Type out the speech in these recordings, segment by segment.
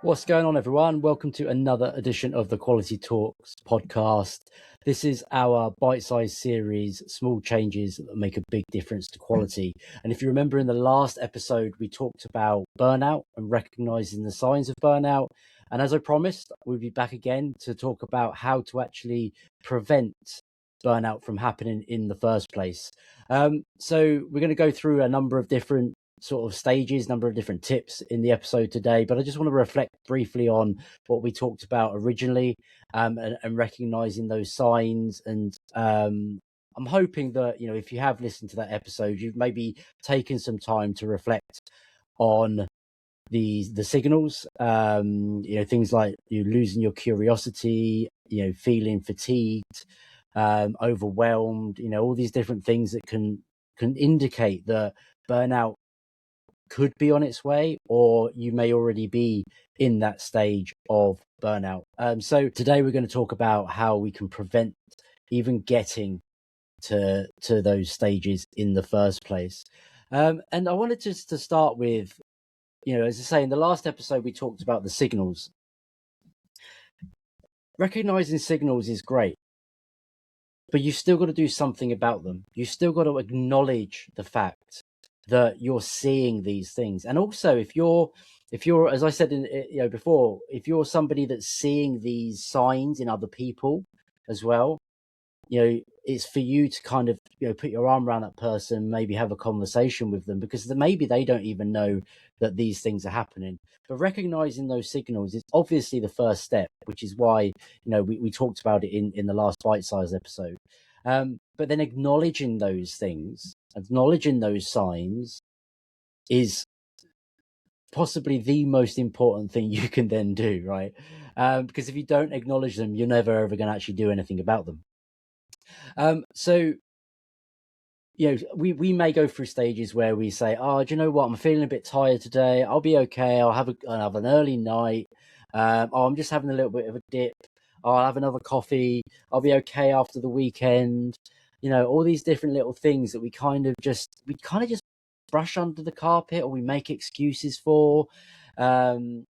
What's going on, everyone? Welcome to another edition of the Quality Talks podcast. This is our bite-sized series, small changes that make a big difference to quality. And if you remember in the last episode, we talked about burnout and recognizing the signs of burnout. And as I promised, we'll be back again to talk about how to actually prevent burnout from happening in the first place. So we're going to go through a number of different sort of stages, number of different tips in the episode today, but I just want to reflect briefly on what we talked about originally, and recognizing those signs. And I'm hoping that, if you have listened to that episode, you've maybe taken some time to reflect on the signals, things like you losing your curiosity, feeling fatigued, overwhelmed, all these different things that can indicate that burnout could be on its way, or you may already be in that stage of burnout. So today we're going to talk about how we can prevent even getting to those stages in the first place. And I wanted just to start with, as I say, in the last episode, we talked about the signals. Recognizing signals is great, but you've still got to do something about them. You've still got to acknowledge the fact that you're seeing these things. And also, if you're, as I said before, if you're somebody that's seeing these signs in other people as well, it's for you to kind of put your arm around that person, maybe have a conversation with them, because maybe they don't even know that these things are happening. But recognizing those signals is obviously the first step, which is why we talked about it in the last bite-sized episode. But then acknowledging those things, acknowledging those signs, is possibly the most important thing you can then do, right? Because if you don't acknowledge them, you're never ever going to actually do anything about them. So we may go through stages where we say, oh, do you know what, I'm feeling a bit tired today, I'll be okay, I'll have an early night, I'm just having a little bit of a dip, I'll have another coffee, I'll be okay after the weekend. All these different little things that we kind of just brush under the carpet, or we make excuses for. And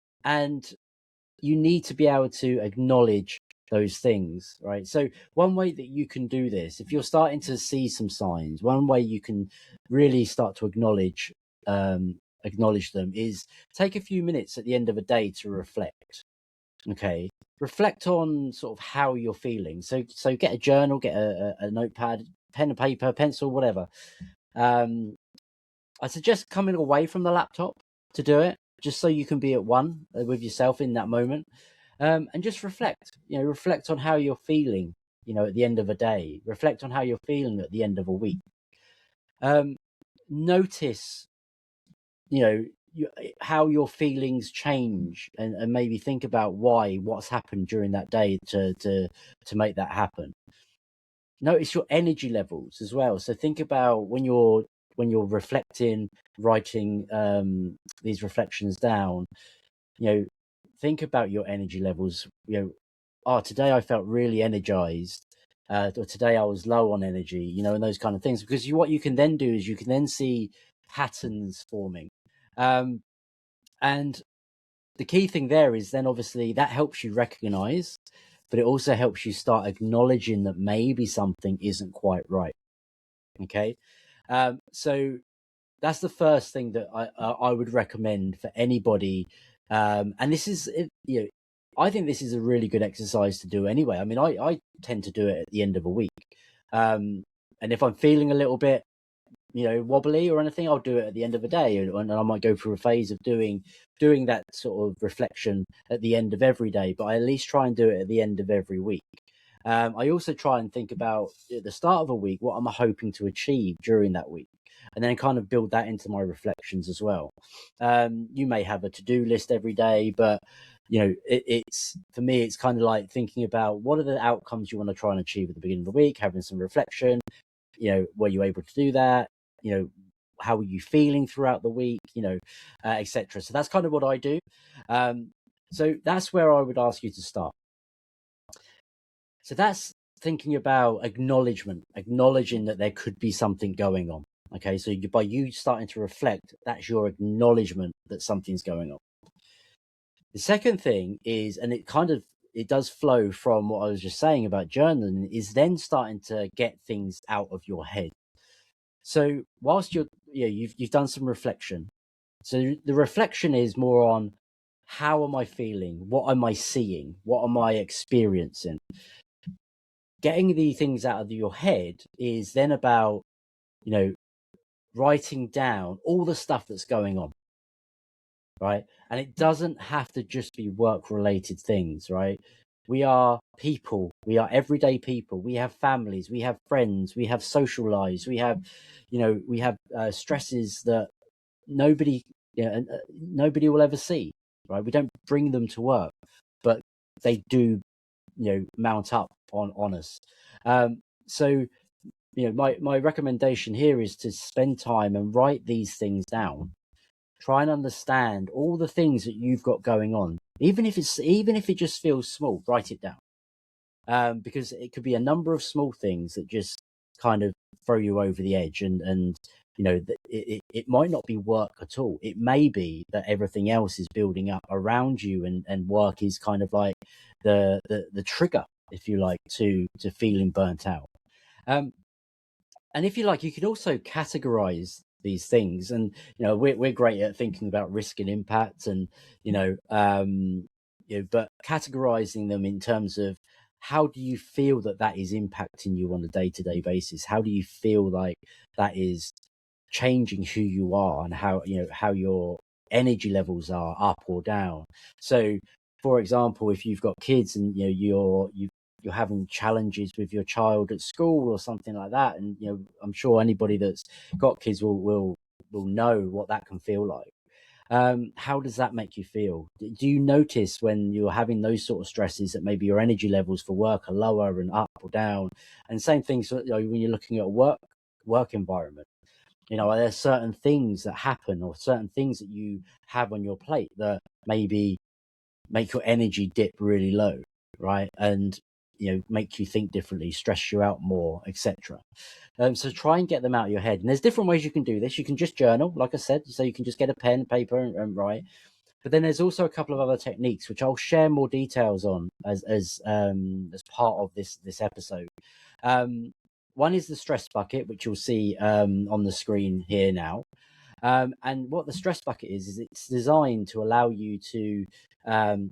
you need to be able to acknowledge those things, right? So one way that you can do this, if you're starting to see some signs, one way you can really start to acknowledge them is take a few minutes at the end of a day to reflect. Okay, reflect on sort of how you're feeling. So get a journal, get a notepad, pen and paper, pencil, whatever. I suggest coming away from the laptop to do it, just so you can be at one with yourself in that moment. And just reflect, reflect on how you're feeling, at the end of a day, reflect on how you're feeling at the end of a week. Notice, how your feelings change, and maybe think about what's happened during that day to make that happen. Notice your energy levels as well. So think about when you're reflecting, writing these reflections down, think about your energy levels. Today I felt really energized, or today I was low on energy, and those kind of things. Because what you can then do is you can then see patterns forming. And the key thing there is then obviously that helps you recognize, but it also helps you start acknowledging that maybe something isn't quite right. Okay. So that's the first thing that I would recommend for anybody. And this is, I think this is a really good exercise to do anyway. I mean, I tend to do it at the end of a week. And if I'm feeling a little bit, wobbly or anything, I'll do it at the end of a day. And I might go through a phase of doing that sort of reflection at the end of every day, but I at least try and do it at the end of every week. I also try and think about at the start of a week, what am I hoping to achieve during that week? And then kind of build that into my reflections as well. You may have a to-do list every day, but it's for me, it's kind of like thinking about what are the outcomes you want to try and achieve at the beginning of the week, having some reflection. Were you able to do that? How were you feeling throughout the week? Etc. So that's kind of what I do. So that's where I would ask you to start. So that's thinking about acknowledging that there could be something going on. Okay, so by you starting to reflect, that's your acknowledgement that something's going on. The second thing is, and it does flow from what I was just saying about journaling, is then starting to get things out of your head. So whilst you've done some reflection. So the reflection is more on, how am I feeling? What am I seeing? What am I experiencing? Getting the things out of your head is then about, writing down all the stuff that's going on, right? And it doesn't have to just be work related things, right? We are people, we are everyday people, we have families, we have friends, we have social lives, we have stresses that nobody, nobody will ever see, right? We don't bring them to work, but they do, mount up on us. So my recommendation here is to spend time and write these things down. Try and understand all the things that you've got going on, even if it just feels small. Write it down, because it could be a number of small things that just kind of throw you over the edge, and it might not be work at all. It may be that everything else is building up around you, and work is kind of like the trigger, if you like, to feeling burnt out. And if you like, you can also categorize these things. And we're great at thinking about risk and impact, and but categorizing them in terms of, how do you feel that is impacting you on a day-to-day basis? How do you feel like that is changing who you are, and how your energy levels are up or down? So for example, if you've got kids and you're having challenges with your child at school or something like that, and I'm sure anybody that's got kids will know what that can feel like. How does that make you feel? Do you notice when you're having those sort of stresses that maybe your energy levels for work are lower and up or down? And same things, when you're looking at a work environment. Are there certain things that happen, or certain things that you have on your plate that maybe make your energy dip really low, right? And make you think differently, stress you out more, etc. So try and get them out of your head. And there's different ways you can do this. You can just journal, like I said, so you can just get a pen, paper, and write. But then there's also a couple of other techniques which I'll share more details on as part of this episode. One is the stress bucket, which you'll see on the screen here now. And what the stress bucket is it's designed to allow you to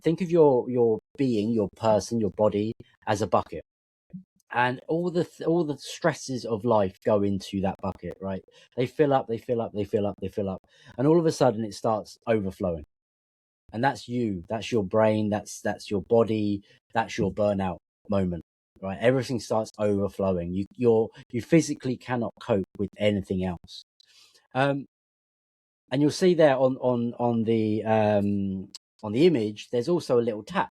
think of your being, your person, your body as a bucket, and all the stresses of life go into that bucket, right? They fill up, they fill up, they fill up, they fill up, and all of a sudden it starts overflowing. And that's that's your brain, that's your body, that's your burnout moment, right? Everything starts overflowing. You physically cannot cope with anything else. And you'll see there on the image, there's also a little tap.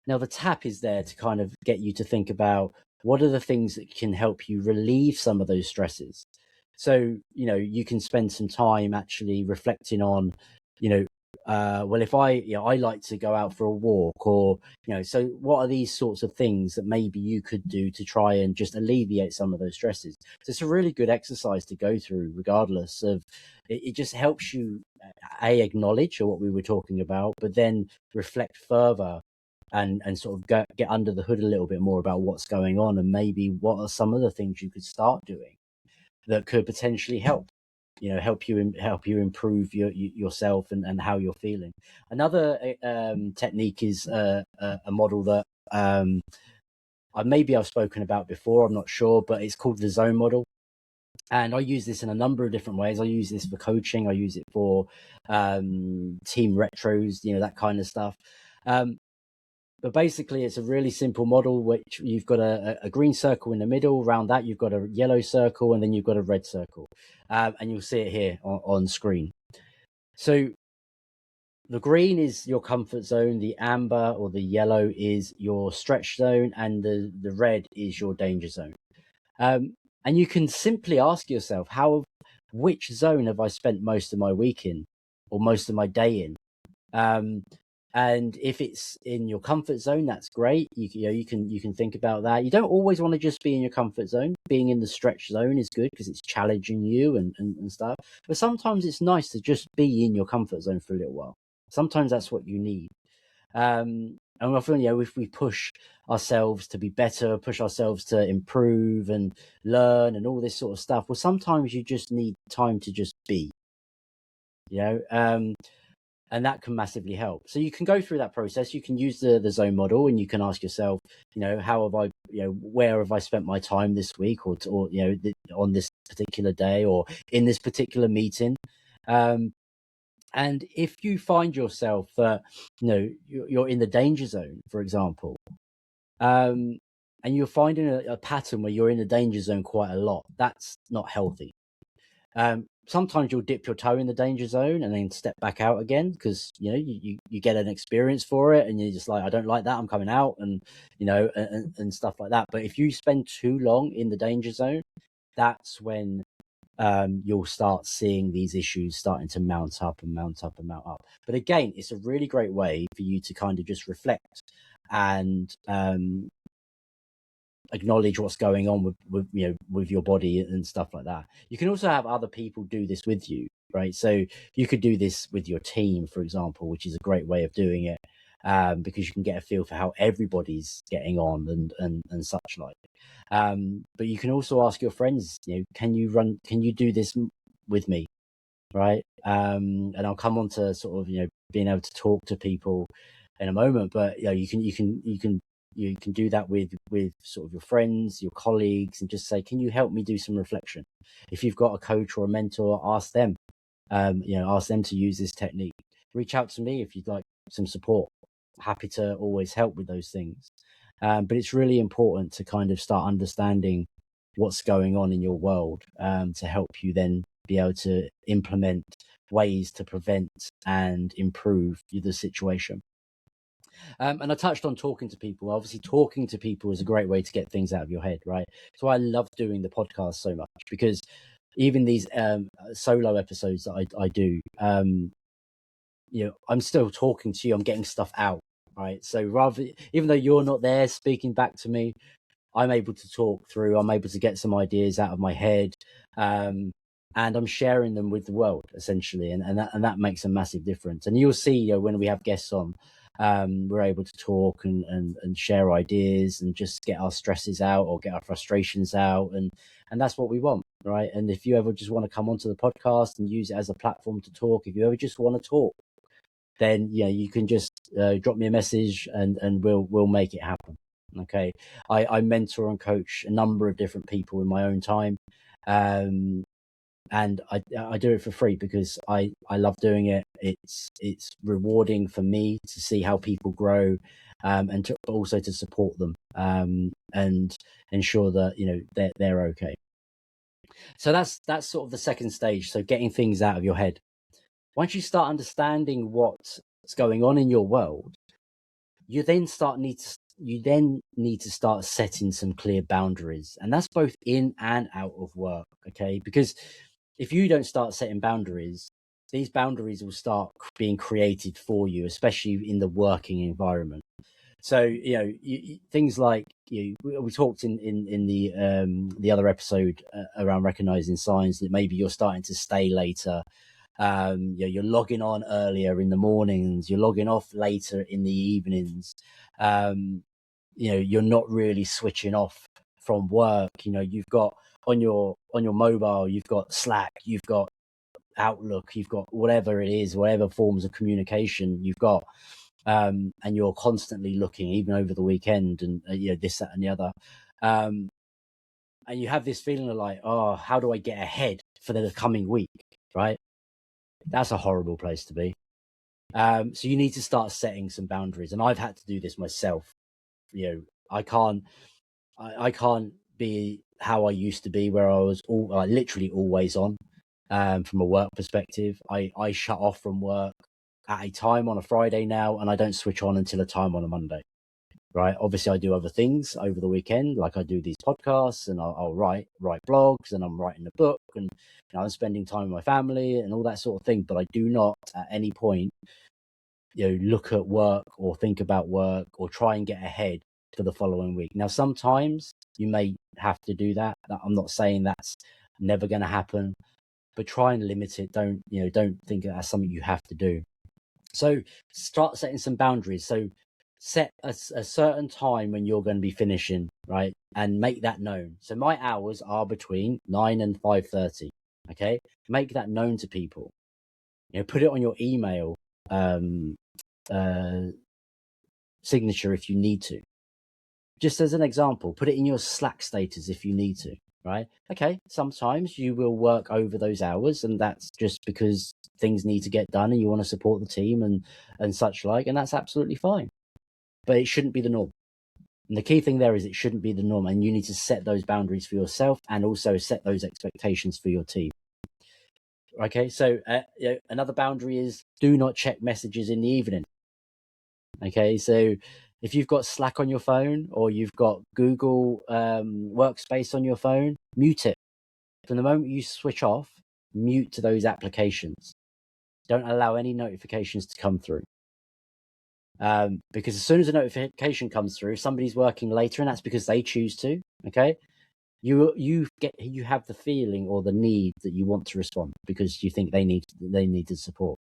Now the tap is there to kind of get you to think about, what are the things that can help you relieve some of those stresses. So you can spend some time actually reflecting on, well, if I like to go out for a walk, or so what are these sorts of things that maybe you could do to try and just alleviate some of those stresses? So it's a really good exercise to go through, regardless of it just helps you acknowledge what we were talking about, but then reflect further, and sort of get under the hood a little bit more about what's going on, and maybe what are some of the things you could start doing that could potentially help help you improve yourself and how you're feeling. Another technique is a model that maybe I've spoken about before, I'm not sure, but it's called the zone model. And I use this in a number of different ways. I use this for coaching, I use it for team retros, that kind of stuff. But basically, it's a really simple model, which you've got a green circle in the middle. Around that, you've got a yellow circle, and then you've got a red circle. And you'll see it here on screen. So the green is your comfort zone, the amber or the yellow is your stretch zone, and the red is your danger zone. And you can simply ask yourself, which zone have I spent most of my week in, or most of my day in? And if it's in your comfort zone, that's great. You can think about that. You don't always want to just be in your comfort zone. Being in the stretch zone is good because it's challenging you and stuff. But sometimes it's nice to just be in your comfort zone for a little while. Sometimes that's what you need. And often, if we push ourselves to be better, push ourselves to improve and learn and all this sort of stuff, well, sometimes you just need time to just be, and that can massively help. So you can go through that process. You can use the zone model, and you can ask yourself, how have I, where have I spent my time this week, or on this particular day, or in this particular meeting. And if you find yourself that, you're in the danger zone, for example, and you're finding a pattern where you're in the danger zone quite a lot, that's not healthy. Sometimes you'll dip your toe in the danger zone and then step back out again, because you get an experience for it, and you're just like, I don't like that, I'm coming out, and and stuff like that. But if you spend too long in the danger zone, that's when you'll start seeing these issues starting to mount up and mount up and mount up. But again, it's a really great way for you to kind of just reflect and acknowledge what's going on with your body and stuff like that. You can also have other people do this with you, right? So you could do this with your team, for example, which is a great way of doing it, because you can get a feel for how everybody's getting on and such like. But you can also ask your friends, can you do this with me, right? And I'll come on to sort of being able to talk to people in a moment, but you can do that with sort of your friends, your colleagues, and just say, can you help me do some reflection? If you've got a coach or a mentor, ask them, ask them to use this technique. Reach out to me if you'd like some support. Happy to always help with those things. But it's really important to kind of start understanding what's going on in your world, to help you then be able to implement ways to prevent and improve the situation. And I touched on talking to people. Obviously, talking to people is a great way to get things out of your head, right? So I love doing the podcast so much, because even these solo episodes that I do, I'm still talking to you. I'm getting stuff out, right? So even though you're not there speaking back to me, I'm able to talk through. I'm able to get some ideas out of my head, and I'm sharing them with the world, essentially, and that makes a massive difference. And you'll see, when we have guests on, we're able to talk and share ideas and just get our stresses out or get our frustrations out, and that's what we want, right? And if you ever just want to come onto the podcast and use it as a platform to talk, if you ever just want to talk, then you can just drop me a message, and we'll make it happen. Okay, I mentor and coach a number of different people in my own time, and I do it for free because I love doing it. It's rewarding for me to see how people grow, and also to support them, and ensure that they're okay. So that's sort of the second stage. So getting things out of your head. Once you start understanding what's going on in your world, you then need to start setting some clear boundaries, and that's both in and out of work. Okay, because if you don't start setting boundaries, these boundaries will start being created for you, especially in the working environment. So things like we talked in the other episode around recognizing signs that maybe you're starting to stay later. You're logging on earlier in the mornings, you're logging off later in the evenings. You're not really switching off from work. You've got on your mobile, you've got Slack, you've got Outlook, you've got whatever it is, whatever forms of communication you've got, and you're constantly looking, even over the weekend, and this, that, and the other. And you have this feeling of like, oh, how do I get ahead for the coming week, right? That's a horrible place to be. So you need to start setting some boundaries, and I've had to do this myself. I can't be how I used to be, where I was literally always on. From a work perspective, I shut off from work at a time on a Friday now, and I don't switch on until a time on a Monday. Right. Obviously, I do other things over the weekend, like I do these podcasts, and I'll write blogs, and I'm writing a book, and I'm spending time with my family and all that sort of thing. But I do not at any point, look at work or think about work or try and get ahead for the following week. Now, sometimes you may have to do that. I'm not saying that's never going to happen, but try and limit it. Don't think that's something you have to do. So start setting some boundaries. So set a certain time when you're going to be finishing, right? And make that known. So my hours are between 9 and 5:30. Okay. Make that known to people. Put it on your email uh, signature if you need to. Just as an example, put it in your Slack status if you need to, right? Okay, sometimes you will work over those hours, and that's just because things need to get done and you want to support the team and such like, and that's absolutely fine. But it shouldn't be the norm. And the key thing there is it shouldn't be the norm, and you need to set those boundaries for yourself and also set those expectations for your team. Okay, so another boundary is do not check messages in the evening. Okay, so if you've got Slack on your phone or you've got Google Workspace on your phone, mute it. From the moment you switch off, mute to those applications. Don't allow any notifications to come through. Because as soon as a notification comes through, somebody's working later, and that's because they choose to. Okay, you have the feeling or the need that you want to respond because you think they need the support.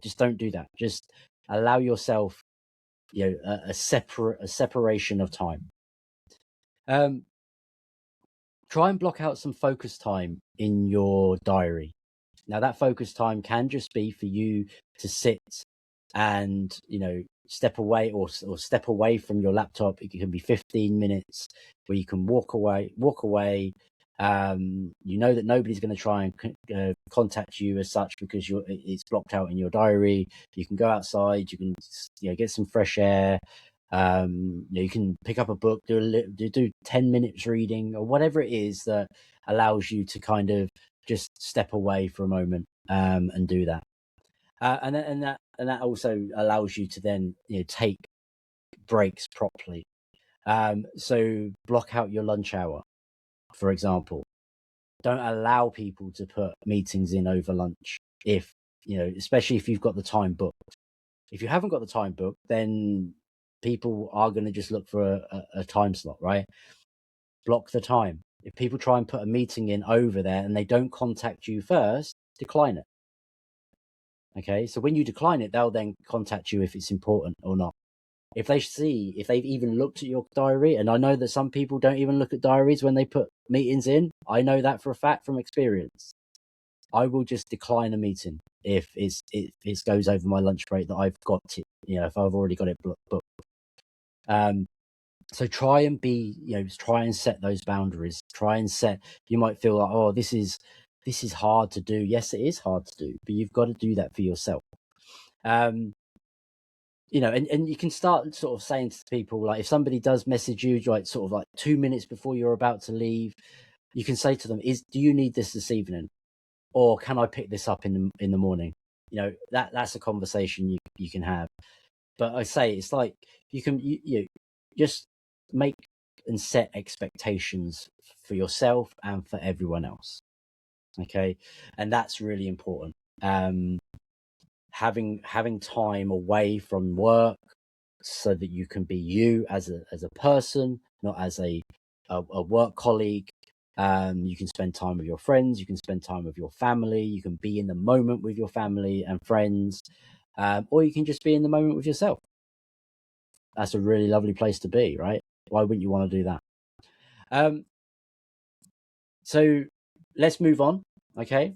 Just don't do that. Just allow yourself a separation of time. Try and block out some focus time in your diary. Now that focus time can just be for you to sit and step away or step away from your laptop. It can be 15 minutes where you can walk away. That nobody's going to try and contact you as such because it's blocked out in your diary. You can go outside, you can get some fresh air. You can pick up a book, do 10 minutes reading or whatever it is that allows you to kind of just step away for a moment and do that. And that also allows you to then take breaks properly. So block out your lunch hour, for example. Don't allow people to put meetings in over lunch especially if you've got the time booked. If you haven't got the time booked, then people are going to just look for a time slot, right? Block the time. If people try and put a meeting in over there and they don't contact you first, decline it. Okay, so when you decline it, they'll then contact you if it's important or not. If they've even looked at your diary, and I know that some people don't even look at diaries when they put meetings in. I know that for a fact from experience. I will just decline a meeting if it goes over my lunch break that I've got to, if I've already got it booked. So try and set those boundaries. You might feel like, oh, this is hard to do. Yes, it is hard to do, but you've got to do that for yourself. And you can start sort of saying to people, like if somebody does message you, like sort of like 2 minutes before you're about to leave, you can say to them, do you need this evening? Or can I pick this up in the morning? That's a conversation you can have. But I say it's like you can just make and set expectations for yourself and for everyone else. Okay, and that's really important. Having time away from work so that you can be you as a person, not as a work colleague. You can spend time with your friends, you can spend time with your family, you can be in the moment with your family and friends, or you can just be in the moment with yourself. That's a really lovely place to be, right? Why wouldn't you want to do that? So let's move on. Okay.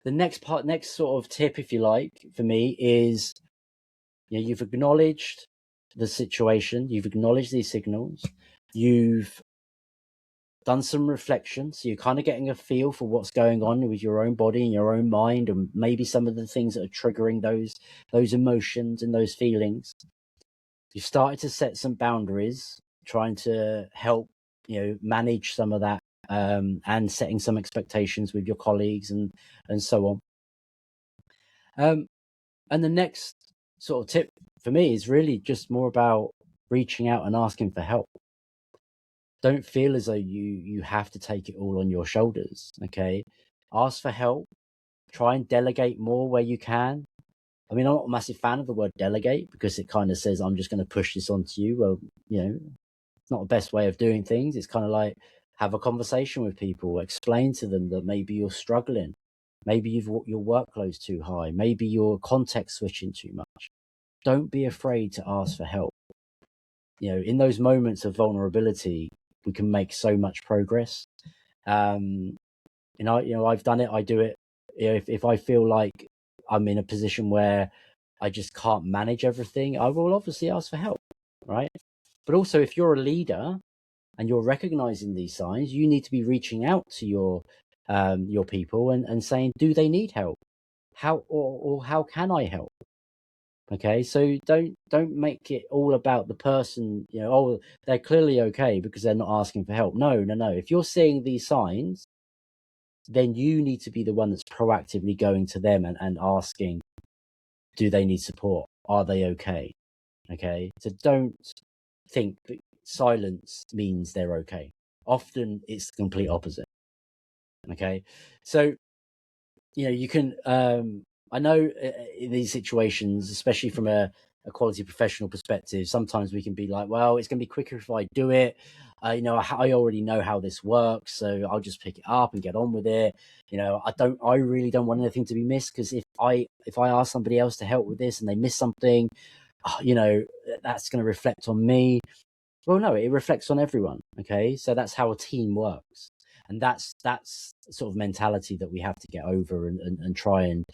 The next sort of tip, if you like, for me is, you've acknowledged the situation, you've acknowledged these signals, you've done some reflection, so you're kind of getting a feel for what's going on with your own body and your own mind, and maybe some of the things that are triggering those emotions and those feelings. You've started to set some boundaries, trying to help manage some of that, and setting some expectations with your colleagues and so on. And the next sort of tip for me is really just more about reaching out and asking for help. Don't feel as though you have to take it all on your shoulders. Okay, ask for help. Try and delegate more where you can. I mean, I'm not a massive fan of the word delegate because it kind of says I'm just going to push this onto you. Well, it's not the best way of doing things. It's kind of like have a conversation with people, explain to them that maybe you're struggling. Maybe your workload's too high. Maybe you're context switching too much. Don't be afraid to ask for help. In those moments of vulnerability, we can make so much progress. And I've done it. I do it. If I feel like I'm in a position where I just can't manage everything, I will obviously ask for help, right? But also, if you're a leader and you're recognizing these signs, you need to be reaching out to your people and saying, do they need help? Or how can I help? Okay, so don't make it all about the person. Oh, they're clearly okay because they're not asking for help. No. If you're seeing these signs, then you need to be the one that's proactively going to them and asking, do they need support? Are they okay? Okay, so don't think that silence means they're okay. Often it's the complete opposite. Okay, so you can I know in these situations, especially from a quality professional perspective, sometimes we can be like, well, it's going to be quicker if I do it. I already know how this works, so I'll just pick it up and get on with it. I really don't want anything to be missed, because if I ask somebody else to help with this and they miss something, that's going to reflect on me. Well, no, it reflects on everyone. Okay, so that's how a team works, and that's sort of mentality that we have to get over and try and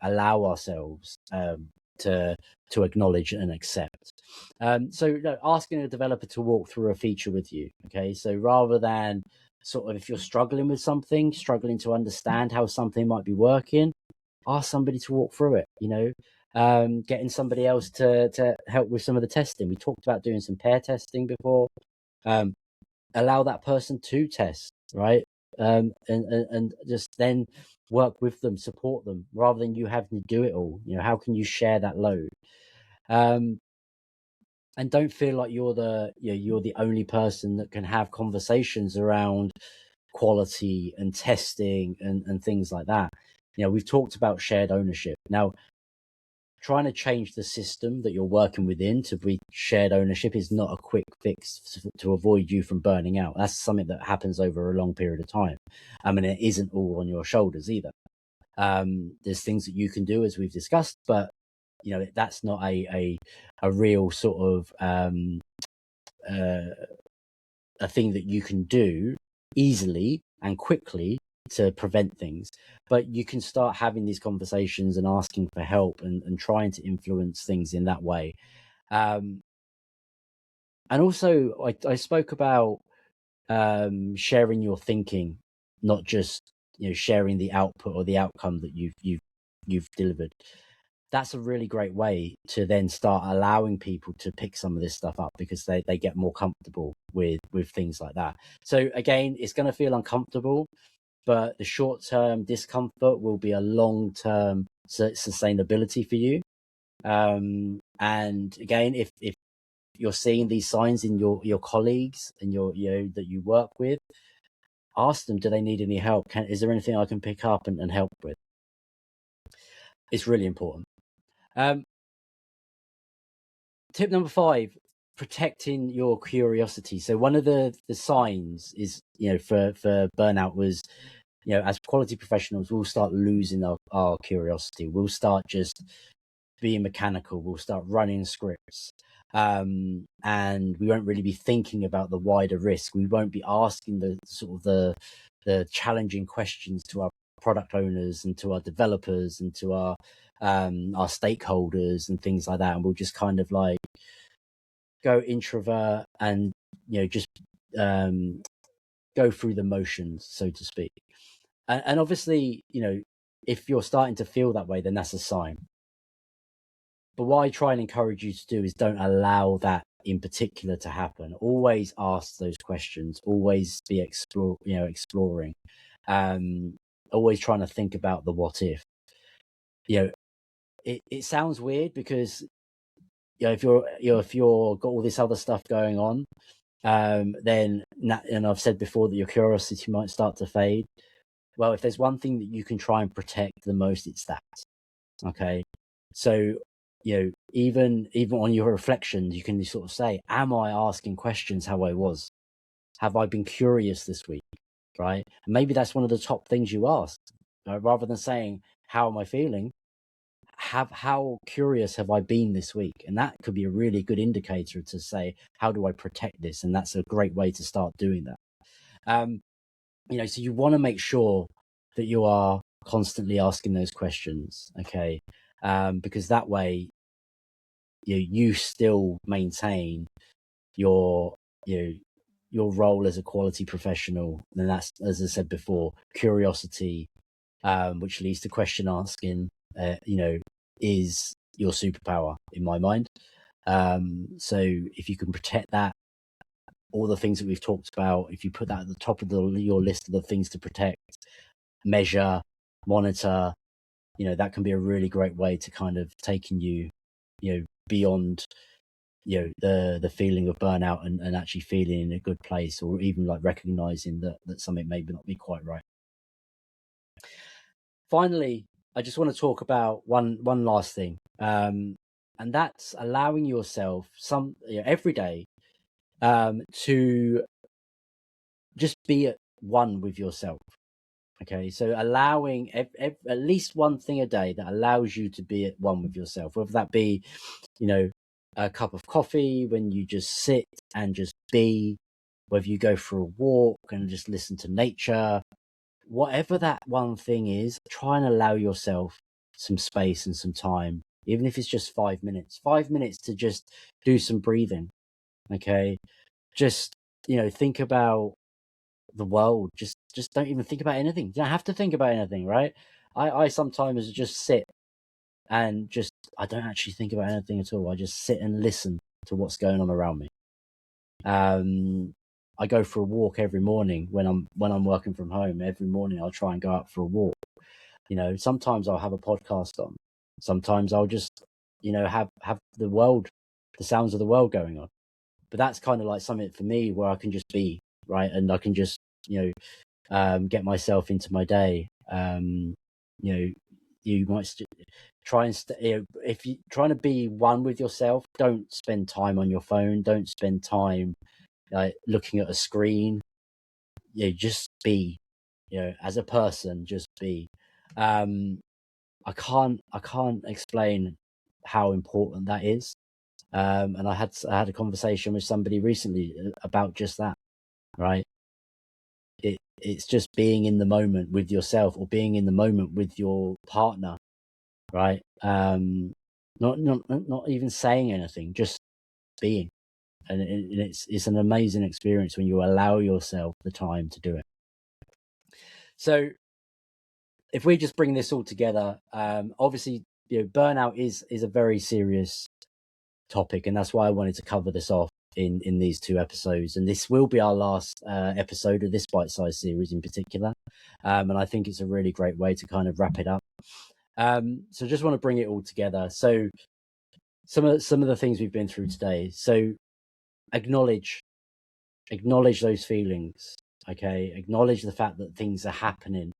allow ourselves to acknowledge and accept. So asking a developer to walk through a feature with you. Okay, so rather than sort of, if you're struggling with something, struggling to understand how something might be working, ask somebody to walk through it. Getting somebody else to help with some of the testing. We talked about doing some pair testing before. Allow that person to test, right? And just then work with them, support them, rather than you having to do it all. How can you share that load? And don't feel like you're the only person that can have conversations around quality and testing and things like that. We've talked about shared ownership. Now, trying to change the system that you're working within to be shared ownership is not a quick fix to avoid you from burning out. That's something that happens over a long period of time. I mean, it isn't all on your shoulders either. There's things that you can do, as we've discussed, but that's not a real sort of a thing that you can do easily and quickly to prevent things. But you can start having these conversations and asking for help and trying to influence things in that way. And also, I spoke about sharing your thinking, not just sharing the output or the outcome that you've delivered. That's a really great way to then start allowing people to pick some of this stuff up, because they get more comfortable with things like that. So again, it's going to feel uncomfortable, but the short-term discomfort will be a long-term sustainability for you. And again, if you're seeing these signs in your colleagues and that you work with, ask them, do they need any help? Is there anything I can pick up and help with? It's really important. Tip number 5, protecting your curiosity. So one of the signs is, for burnout was, as quality professionals, we'll start losing our curiosity. We'll start just being mechanical. We'll start running scripts. And we won't really be thinking about the wider risk. We won't be asking the sort of the challenging questions to our product owners and to our developers and to our stakeholders and things like that. And we'll just kind of like go introvert and just go through the motions, so to speak. And obviously, if you're starting to feel that way, then that's a sign. But what I try and encourage you to do is don't allow that in particular to happen. Always ask those questions. Always be exploring. Always trying to think about the what if. It sounds weird because if you're got all this other stuff going on, then, and I've said before that your curiosity might start to fade. Well, if there's one thing that you can try and protect the most, it's that. Okay, so even on your reflections, you can sort of say, am I asking questions how I was? Have I been curious this week? right? And maybe that's one of the top things you ask, rather than saying, how am I feeling? How curious have I been this week? And that could be a really good indicator to say, how do I protect this? And that's a great way to start doing that. So you want to make sure that you are constantly asking those questions, okay? Because that way you still maintain your your role as a quality professional. And that's, as I said before, curiosity, which leads to question asking, is your superpower in my mind. So if you can protect that, all the things that we've talked about, if you put that at the top of your list of the things to protect, measure, monitor, that can be a really great way to kind of taking you beyond the feeling of burnout and actually feeling in a good place, or even like recognizing that something may not be quite right. Finally, I just want to talk about one last thing, and that's allowing yourself every day to just be at one with yourself. Okay, so allowing at least one thing a day that allows you to be at one with yourself, whether that be, a cup of coffee when you just sit and just be, whether you go for a walk and just listen to nature, whatever that one thing is, try and allow yourself some space and some time, even if it's just 5 minutes, 5 minutes to just do some breathing. Okay, just think about the world. Just don't even think about anything. You don't have to think about anything, right? I sometimes just sit and I don't actually think about anything at all. I just sit and listen to what's going on around me. I go for a walk every morning when I'm working from home. Every morning I'll try and go out for a walk. Sometimes I'll have a podcast on. Sometimes I'll just have the sounds of the world going on. But that's kind of like something for me where I can just be, right, and I can just get myself into my day. You might try and if you're trying to be one with yourself, don't spend time on your phone, don't spend time looking at a screen. Just be, as a person, just be. I can't explain how important that is. And I had a conversation with somebody recently about just that, right? It's just being in the moment with yourself, or being in the moment with your partner, right? Not even saying anything, just being. And it's an amazing experience when you allow yourself the time to do it. So if we just bring this all together, obviously, burnout is a very serious topic, and that's why I wanted to cover this off in these 2 episodes, and this will be our last episode of this bite-sized series in particular, and I think it's a really great way to kind of wrap it up. So just want to bring it all together. So some of the things we've been through today. So acknowledge those feelings. Okay, acknowledge the fact that things are happening,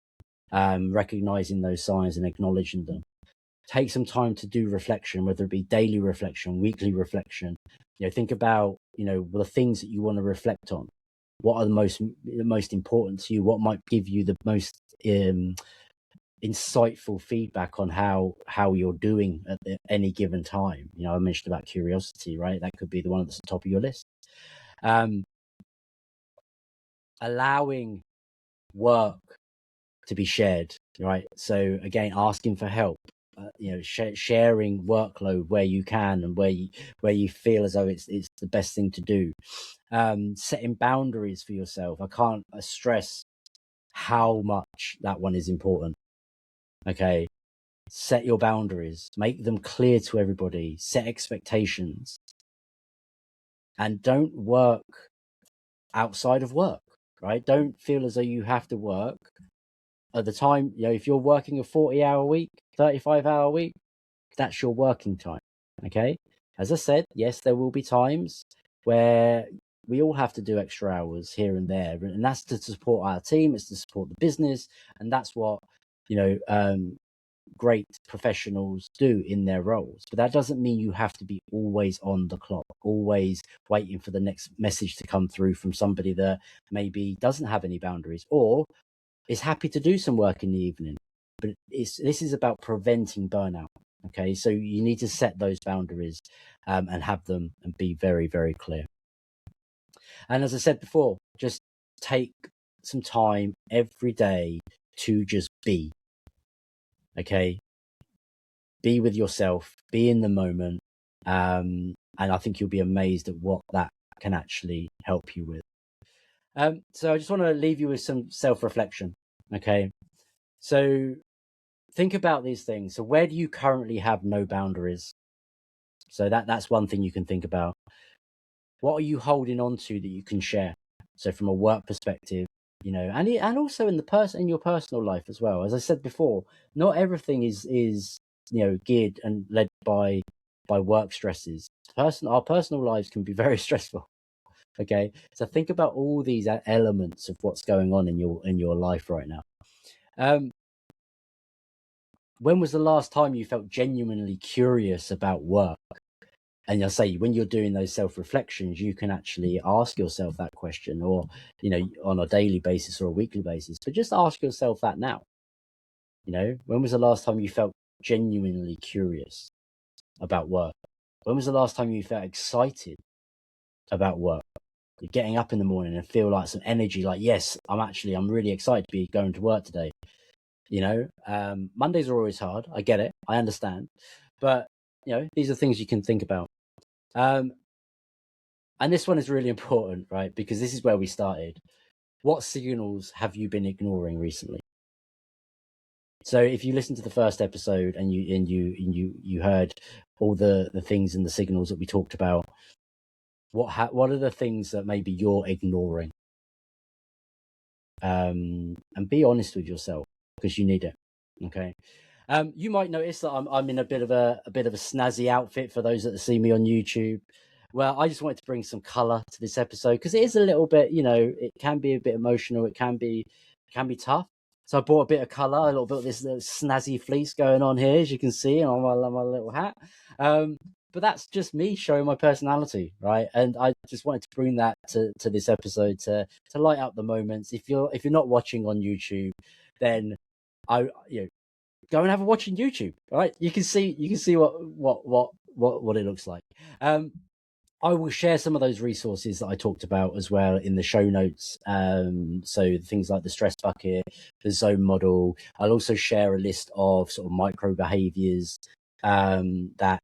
recognizing those signs and acknowledging them. Take some time to do reflection, whether it be daily reflection, weekly reflection. Think about the things that you want to reflect on. What are the most important to you? What might give you the most insightful feedback on how you're doing at any given time? I mentioned about curiosity, right? That could be the one that's at the top of your list. Allowing work to be shared, right? So again, asking for help, sharing workload where you can and where you feel as though it's the best thing to do. Setting boundaries for yourself. I can't stress how much that one is important. Okay, set your boundaries, make them clear to everybody, set expectations, and don't work outside of work, right? Don't feel as though you have to work at the time. If you're working a 40-hour week, 35-hour week, that's your working time. Okay, as I said, yes, there will be times where we all have to do extra hours here and there, and that's to support our team, it's to support the business, and that's what great professionals do in their roles. But that doesn't mean you have to be always on the clock, always waiting for the next message to come through from somebody that maybe doesn't have any boundaries or is happy to do some work in the evening. But this is about preventing burnout. Okay, so you need to set those boundaries and have them and be very, very clear. And as I said before, just take some time every day to just be. Okay, be with yourself, be in the moment, and I think you'll be amazed at what that can actually help you with. So I just want to leave you with some self-reflection. Okay, so think about these things. So where do you currently have no boundaries? So that's one thing you can think about. What are you holding on to that you can share? So from a work perspective, and also in your personal life as well. As I said before, not everything is geared and led by work stresses. Our personal lives can be very stressful. Okay, so think about all these elements of what's going on in your life right now. When was the last time you felt genuinely curious about work? And I'll say, when you're doing those self-reflections, you can actually ask yourself that question, or on a daily basis or a weekly basis, but just ask yourself that now. When was the last time you felt genuinely curious about work? When was the last time you felt excited about work? You're getting up in the morning and feel like some energy, like, yes, I'm really excited to be going to work today. Mondays are always hard. I get it. I understand. But, these are things you can think about. And this one is really important, right? Because this is where we started. What signals have you been ignoring recently? So if you listen to the first episode and you heard all the things and the signals that we talked about, what are the things that maybe you're ignoring? And be honest with yourself, because you need it. Okay. You might notice that I'm in a bit of a snazzy outfit for those that see me on YouTube. Well, I just wanted to bring some color to this episode because it is a little bit, it can be a bit emotional. It can be tough. So I brought a bit of color, a little bit of this snazzy fleece going on here, as you can see, and on my little hat. But that's just me showing my personality, right? And I just wanted to bring that to this episode to light up the moments. If you're not watching on YouTube, then go and have a watch on YouTube. All right, you can see what it looks like. I will share some of those resources that I talked about as well in the show notes. So things like the stress bucket, the zone model. I'll also share a list of sort of micro behaviors that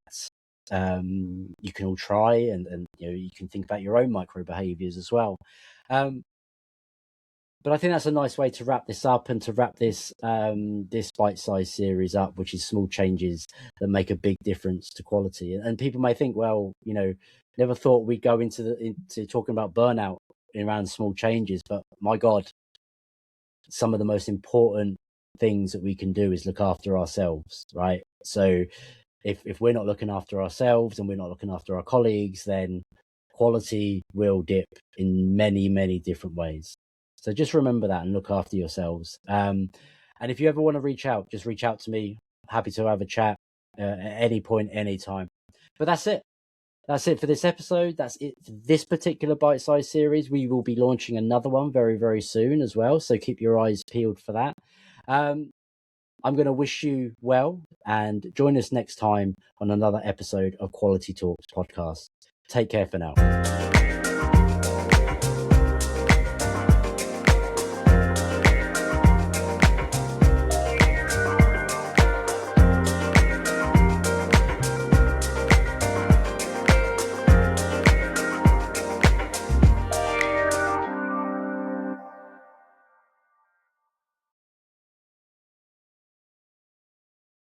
you can all try, and you can think about your own micro behaviors as well. But I think that's a nice way to wrap this up and to wrap this this bite-sized series up, which is small changes that make a big difference to quality. And people may think, well, never thought we'd go into talking about burnout around small changes. But my God, some of the most important things that we can do is look after ourselves, right? So if we're not looking after ourselves and we're not looking after our colleagues, then quality will dip in many, many different ways. So just remember that and look after yourselves. And if you ever want to reach out, just reach out to me. Happy to have a chat at any point, anytime. But that's it. That's it for this episode. That's it for this particular bite-sized series. We will be launching another one very, very soon as well. So keep your eyes peeled for that. I'm going to wish you well and join us next time on another episode of Quality Talks podcast. Take care for now.